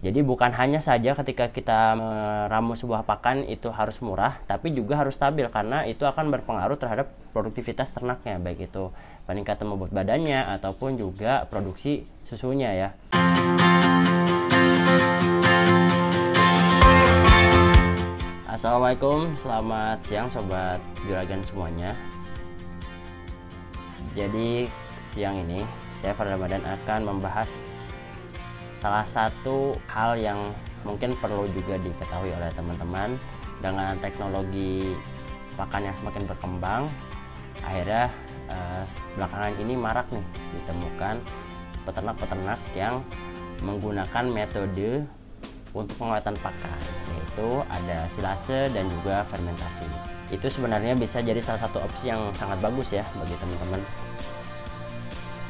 Jadi bukan hanya saja ketika kita meramu sebuah pakan itu harus murah, tapi juga harus stabil karena itu akan berpengaruh terhadap produktivitas ternaknya, baik itu peningkatan bobot badannya ataupun juga produksi susunya ya. Assalamualaikum, selamat siang Sobat Juragan semuanya. Jadi siang ini saya Farhan Ramadan akan membahas salah satu hal yang mungkin perlu juga diketahui oleh teman-teman. Dengan teknologi pakan yang semakin berkembang, akhirnya belakangan ini marak nih ditemukan peternak-peternak yang menggunakan metode untuk pengawatan pakan, yaitu ada silase dan juga fermentasi. Itu sebenarnya bisa jadi salah satu opsi yang sangat bagus ya bagi teman-teman.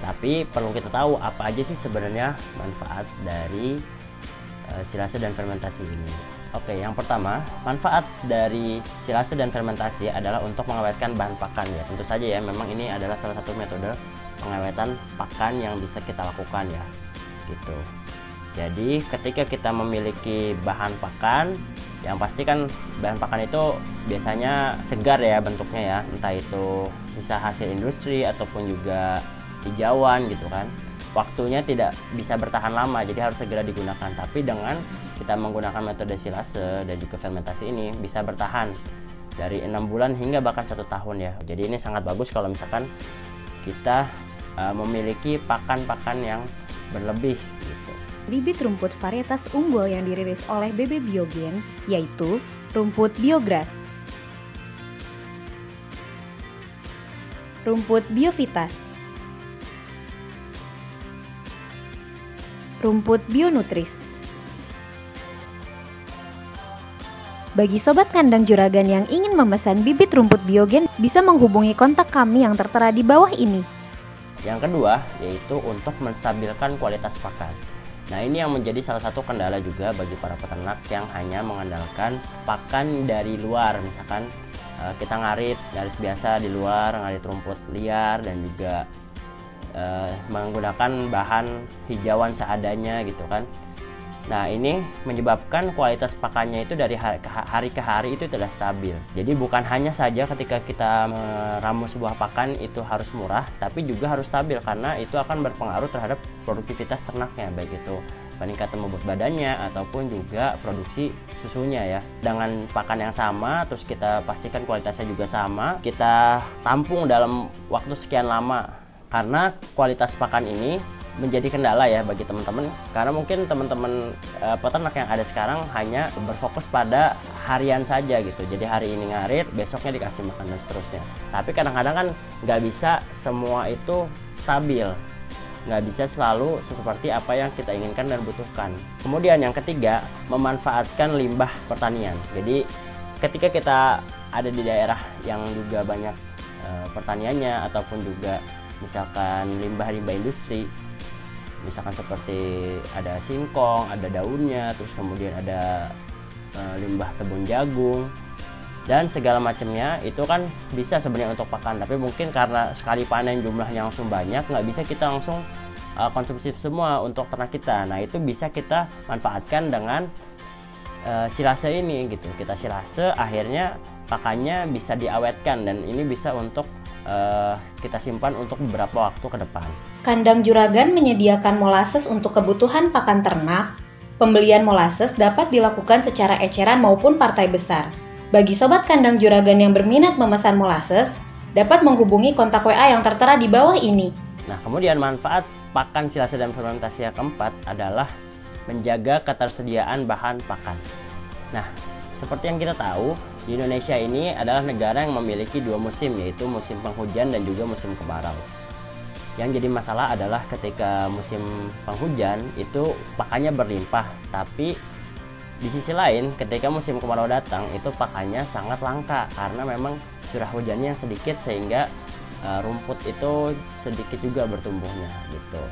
Tapi perlu kita tahu apa aja sih sebenarnya manfaat dari silase dan fermentasi ini. Oke, yang pertama, manfaat dari silase dan fermentasi adalah untuk mengawetkan bahan pakan ya. Tentu saja ya, memang ini adalah salah satu metode pengawetan pakan yang bisa kita lakukan ya. Gitu. Jadi ketika kita memiliki bahan pakan, yang pasti kan bahan pakan itu biasanya segar ya bentuknya ya, entah itu sisa hasil industri ataupun juga hijauan gitu kan. Waktunya tidak bisa bertahan lama, jadi harus segera digunakan. Tapi dengan kita menggunakan metode silase dan juga fermentasi ini bisa bertahan dari 6 bulan hingga bahkan 1 tahun ya. Jadi ini sangat bagus kalau misalkan kita memiliki pakan-pakan yang berlebih gitu. Bibit rumput varietas unggul yang dirilis oleh BB Biogen yaitu rumput Biogras, rumput Biovitas, rumput Bionutris. Bagi sobat kandang juragan yang ingin memesan bibit rumput Biogen bisa menghubungi kontak kami yang tertera di bawah ini. Yang kedua yaitu untuk menstabilkan kualitas pakan. Nah, ini yang menjadi salah satu kendala juga bagi para peternak yang hanya mengandalkan pakan dari luar. Misalkan kita ngarit biasa di luar, ngarit rumput liar dan juga menggunakan bahan hijauan seadanya gitu kan. Nah, ini menyebabkan kualitas pakannya itu dari hari ke hari itu tidak stabil. Jadi bukan hanya saja ketika kita meramu sebuah pakan itu harus murah, tapi juga harus stabil karena itu akan berpengaruh terhadap produktivitas ternaknya, baik itu peningkatan bobot badannya ataupun juga produksi susunya ya. Dengan pakan yang sama, terus kita pastikan kualitasnya juga sama, kita tampung dalam waktu sekian lama. Karena kualitas pakan ini menjadi kendala ya bagi teman-teman, karena mungkin teman-teman peternak yang ada sekarang hanya berfokus pada harian saja gitu. Jadi hari ini ngarit, besoknya dikasih makan dan seterusnya. Tapi kadang-kadang kan nggak bisa semua itu stabil, nggak bisa selalu seperti apa yang kita inginkan dan butuhkan. Kemudian yang ketiga, memanfaatkan limbah pertanian. Jadi ketika kita ada di daerah yang juga banyak pertaniannya ataupun juga misalkan limbah-limbah industri, misalkan seperti ada singkong, ada daunnya, terus kemudian ada limbah kebun jagung dan segala macamnya, itu kan bisa sebenarnya untuk pakan. Tapi mungkin karena sekali panen jumlahnya langsung banyak, nggak bisa kita langsung konsumsi semua untuk ternak kita. Nah, itu bisa kita manfaatkan dengan silase ini gitu. Kita silase, akhirnya pakannya bisa diawetkan dan ini bisa untuk kita simpan untuk beberapa waktu ke depan. Kandang juragan menyediakan molasses untuk kebutuhan pakan ternak. Pembelian molasses dapat dilakukan secara eceran maupun partai besar. Bagi sobat kandang juragan yang berminat memesan molasses, dapat menghubungi kontak WA yang tertera di bawah ini. Nah, kemudian manfaat pakan silase dan fermentasi yang keempat adalah menjaga ketersediaan bahan pakan. Nah, seperti yang kita tahu, di Indonesia ini adalah negara yang memiliki 2 musim, yaitu musim penghujan dan juga musim kemarau. Yang jadi masalah adalah ketika musim penghujan itu pakannya berlimpah, tapi di sisi lain ketika musim kemarau datang itu pakannya sangat langka karena memang curah hujannya yang sedikit sehingga rumput itu sedikit juga bertumbuhnya gitu.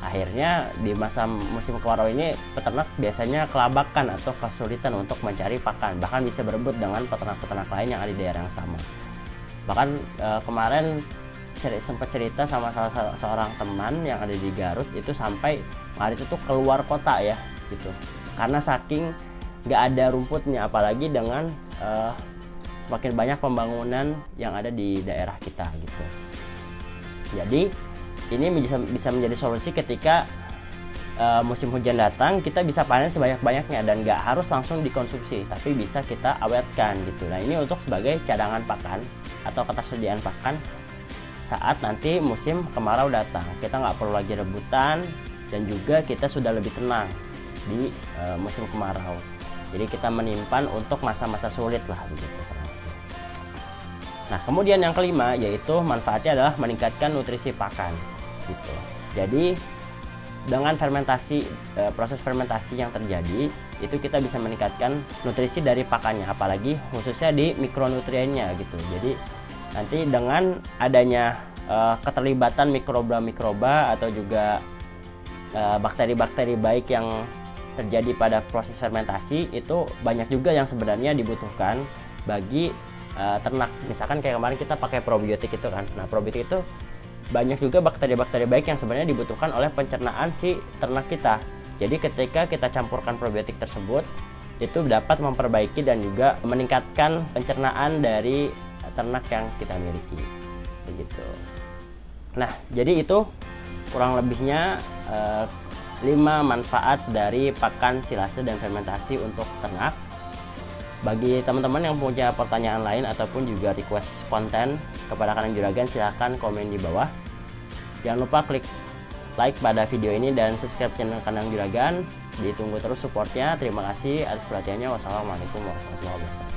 Akhirnya di masa musim kemarau ini peternak biasanya kelabakan atau kesulitan untuk mencari pakan, bahkan bisa berebut dengan peternak-peternak lain yang ada di daerah yang sama. Bahkan kemarin sempat cerita sama seorang teman yang ada di Garut, itu sampai hari itu tuh keluar kota ya gitu, karena saking nggak ada rumputnya, apalagi dengan semakin banyak pembangunan yang ada di daerah kita gitu. Jadi ini bisa menjadi solusi ketika musim hujan datang, kita bisa panen sebanyak-banyaknya dan nggak harus langsung dikonsumsi, tapi bisa kita awetkan gitu. Nah ini untuk sebagai cadangan pakan atau ketersediaan pakan saat nanti musim kemarau datang. Kita nggak perlu lagi rebutan dan juga kita sudah lebih tenang di musim kemarau. Jadi kita menyimpan untuk masa-masa sulit lah begitu. Nah kemudian yang kelima yaitu manfaatnya adalah meningkatkan nutrisi pakan gitu. Jadi dengan fermentasi, proses fermentasi yang terjadi itu kita bisa meningkatkan nutrisi dari pakannya, apalagi khususnya di mikronutriennya gitu. Jadi nanti dengan adanya keterlibatan mikroba-mikroba atau juga bakteri-bakteri baik yang terjadi pada proses fermentasi, itu banyak juga yang sebenarnya dibutuhkan bagi ternak. Misalkan kayak kemarin kita pakai probiotik itu kan. Nah probiotik itu banyak juga bakteri-bakteri baik yang sebenarnya dibutuhkan oleh pencernaan si ternak kita. Jadi ketika kita campurkan probiotik tersebut, itu dapat memperbaiki dan juga meningkatkan pencernaan dari ternak yang kita miliki begitu. Nah jadi itu kurang lebihnya 5 manfaat dari pakan silase dan fermentasi untuk ternak. Bagi teman-teman yang punya pertanyaan lain ataupun juga request konten kepada Kandang Juragan, silahkan komen di bawah. Jangan lupa klik like pada video ini dan subscribe channel Kandang Juragan. Ditunggu terus supportnya. Terima kasih atas perhatiannya. Wassalamualaikum warahmatullahi wabarakatuh.